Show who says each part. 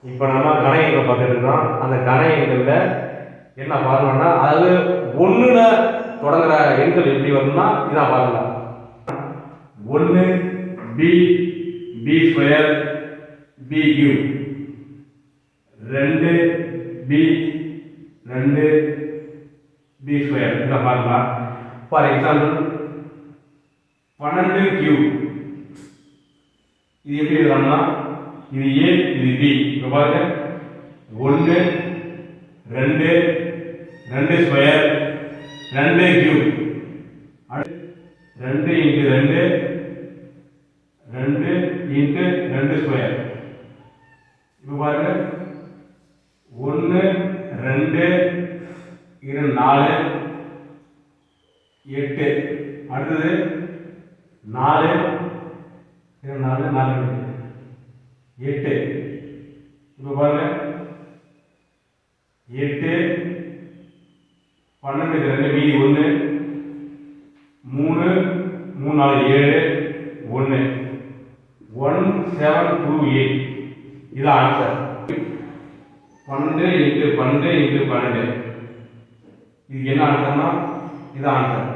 Speaker 1: இப்போ நம்ம கண எண்கள் பார்த்துட்டு இருக்கோம். அந்த கண எண்களில் என்ன பார்க்கணும்னா, அதாவது ஒன்றுல தொடங்குற எண்கள் எப்படி வரும்னா இதான் பார்க்கலாம். 1 P P square P Q, 2 P 2 P square இதான் பார்க்கலாம். ஃபார் எக்ஸாம்பிள் 12 கியூ, இது எப்படி எழுதலாம்னா இது ஏ இது பி. இப்போ பாருங்க 1 2 2 square 2 Q, 2 into 2 2 into 2 square. இப்போ பாருங்க 1 2 இது 4 8, அடுத்தது 4 இது 4 4 8. இப்போ பாருங்க 8 12 2 மீதி 1 3 3 4 7 1 1728 இது ஆன்சர். 12 இன்ட்டு 12 இன்ட்டு 12 இதுக்கு என்ன ஆன்சர்னா இது ஆன்சர்.